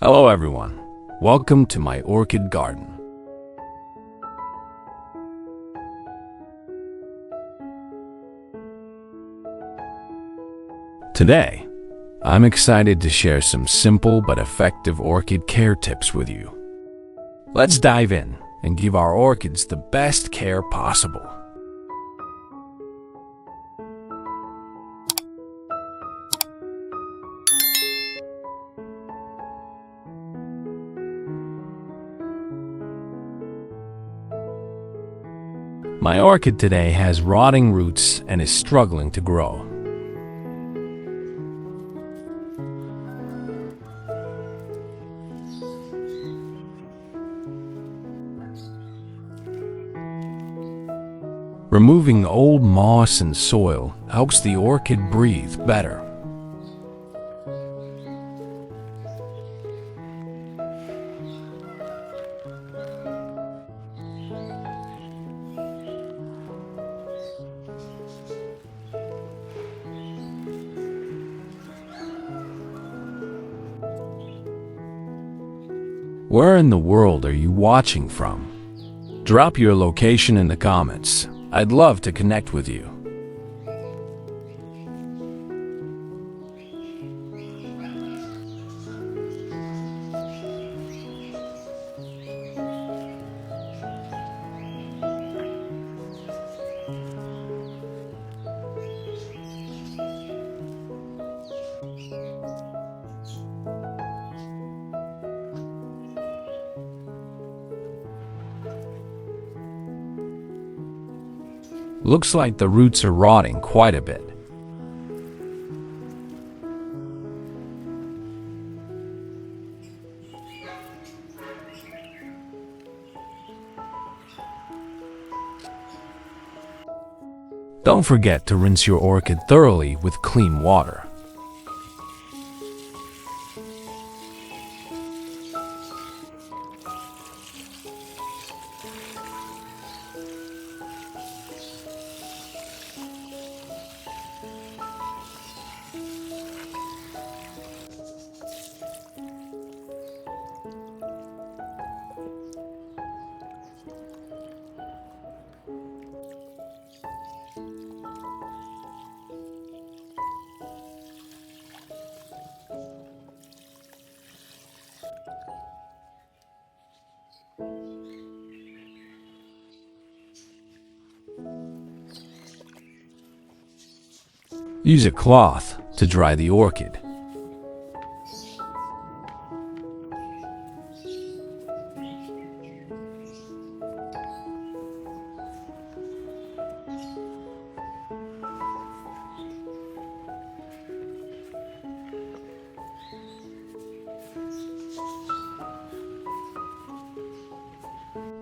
Hello everyone, welcome to my orchid garden. Today, I'm excited to share some simple but effective orchid care tips with you. Let's dive in and give our orchids the best care possible. My orchid today has rotting roots and is struggling to grow. Removing old moss and soil helps the orchid breathe better. Where in the world are you watching from? Drop your location in the comments. I'd love to connect with you. Looks like the roots are rotting quite a bit. Don't forget to rinse your orchid thoroughly with clean water. Use a cloth to dry the orchid.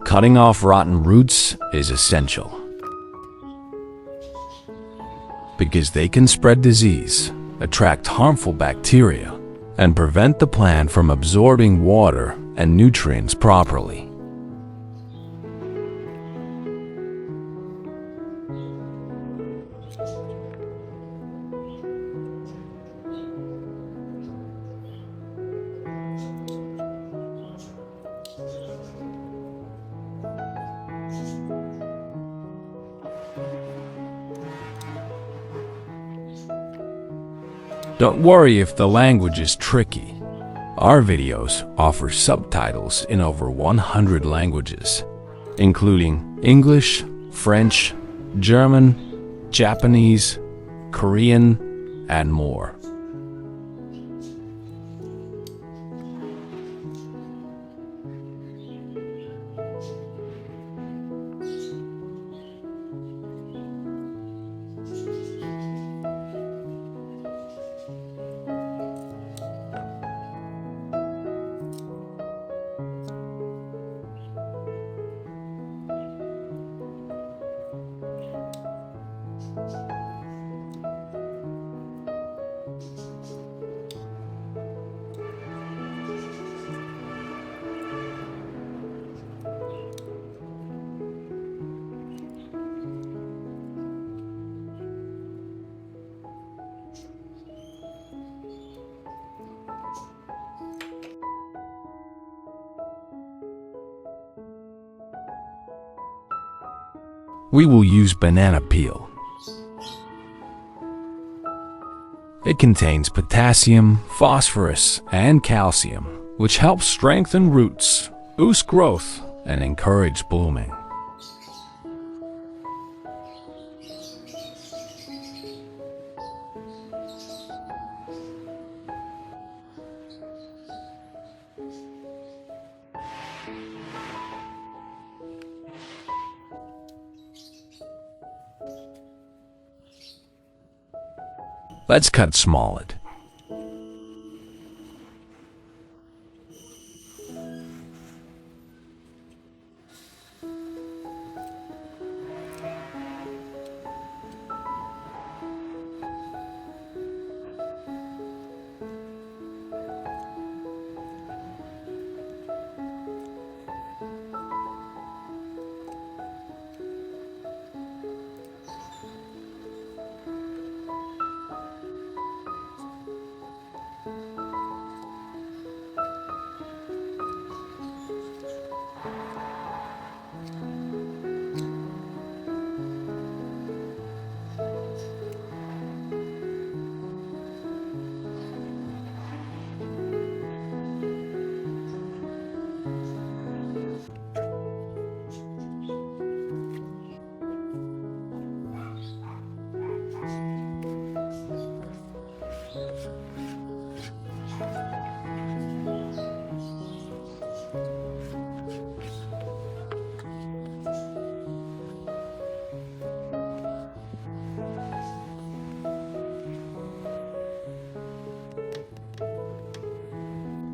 Cutting off rotten roots is essential, because they can spread disease, attract harmful bacteria, and prevent the plant from absorbing water and nutrients properly. Don't worry if the language is tricky. Our videos offer subtitles in over 100 languages, including English, French, German, Japanese, Korean, and more. we will use banana peel. It contains potassium, phosphorus, and calcium, which helps strengthen roots, boost growth, and encourage blooming. Let's cut small it.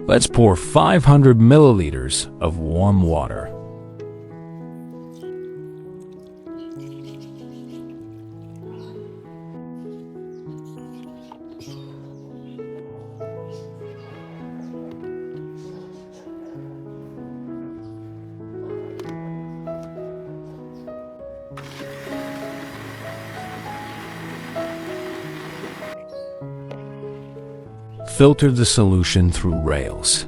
Let's pour 500 milliliters of warm water. Filter the solution through rails.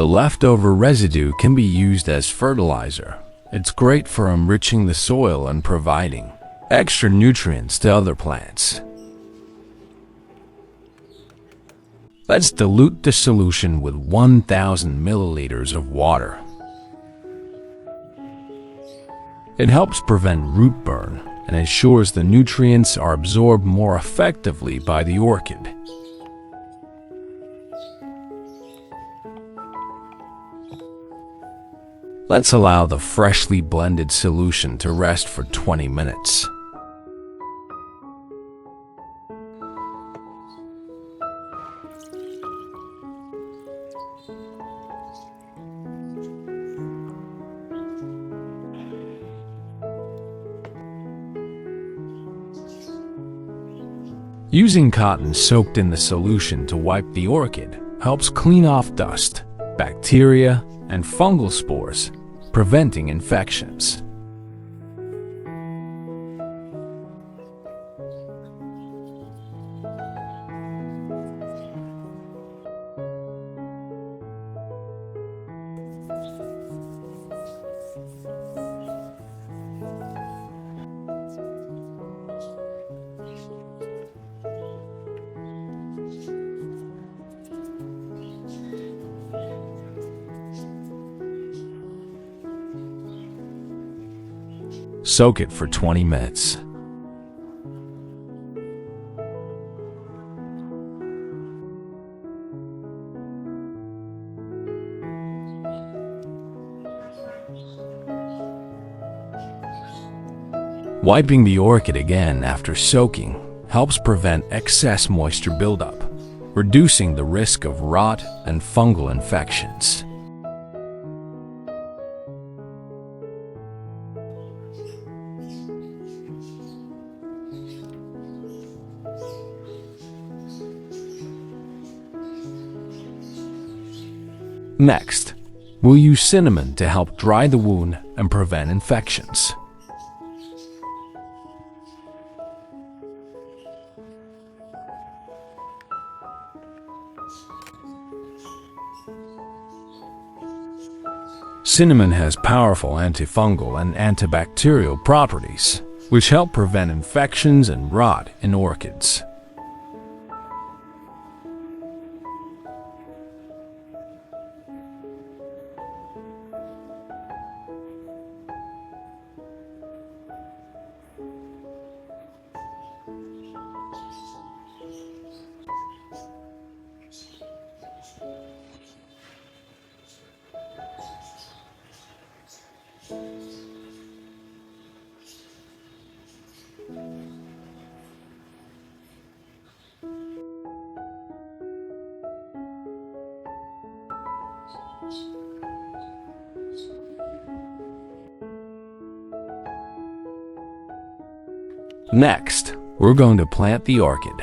The leftover residue can be used as fertilizer. It's great for enriching the soil and providing extra nutrients to other plants. Let's dilute the solution with 1,000 milliliters of water. It helps prevent root burn and ensures the nutrients are absorbed more effectively by the orchid. Let's allow the freshly blended solution to rest for 20 minutes. Using cotton soaked in the solution to wipe the orchid helps clean off dust, bacteria, and fungal spores, preventing infections. Soak it for 20 minutes. Wiping the orchid again after soaking helps prevent excess moisture buildup, reducing the risk of rot and fungal infections. Next, we'll use cinnamon to help dry the wound and prevent infections. Cinnamon has powerful antifungal and antibacterial properties, which help prevent infections and rot in orchids. Next, we're going to plant the orchid.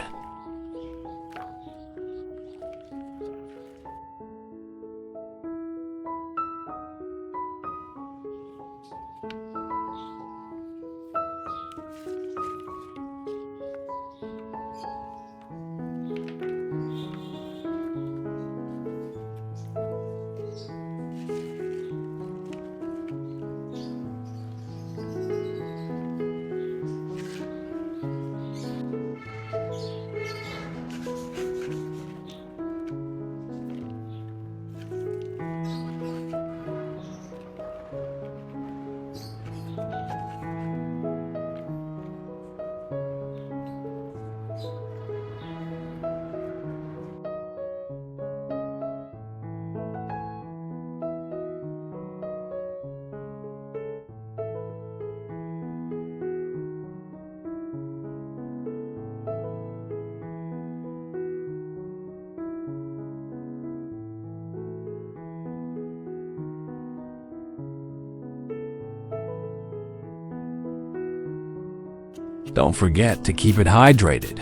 Don't forget to keep it hydrated.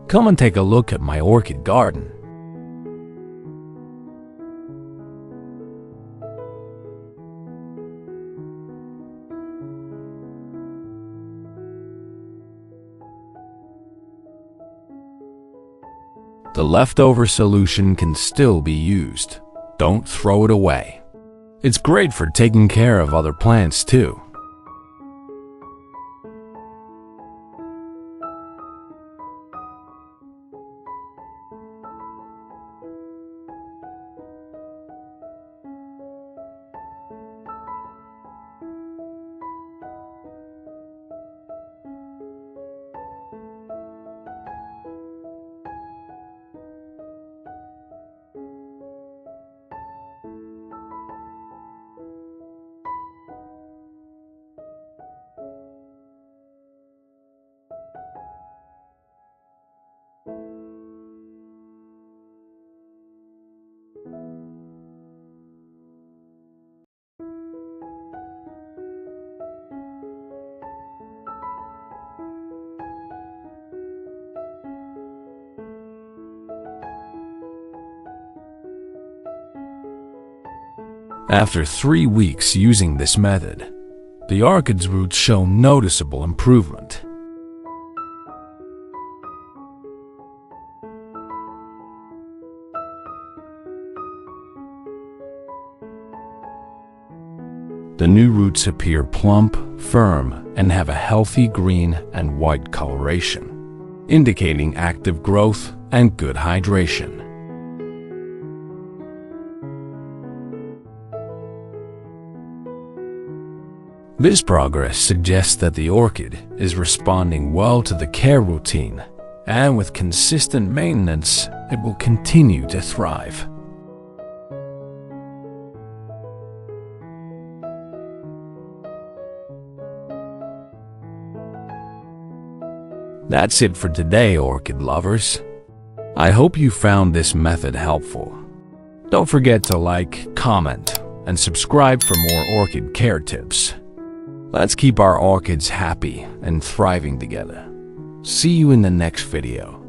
Come and take a look at my orchid garden. The leftover solution can still be used. Don't throw it away. It's great for taking care of other plants too. After 3 weeks using this method, the orchid's roots show noticeable improvement. The new roots appear plump, firm, and have a healthy green and white coloration, indicating active growth and good hydration. This progress suggests that the orchid is responding well to the care routine, and with consistent maintenance, it will continue to thrive. That's it for today, orchid lovers. I hope you found this method helpful. Don't forget to like, comment, and subscribe for more orchid care tips. Let's keep our orchids happy and thriving together. See you in the next video.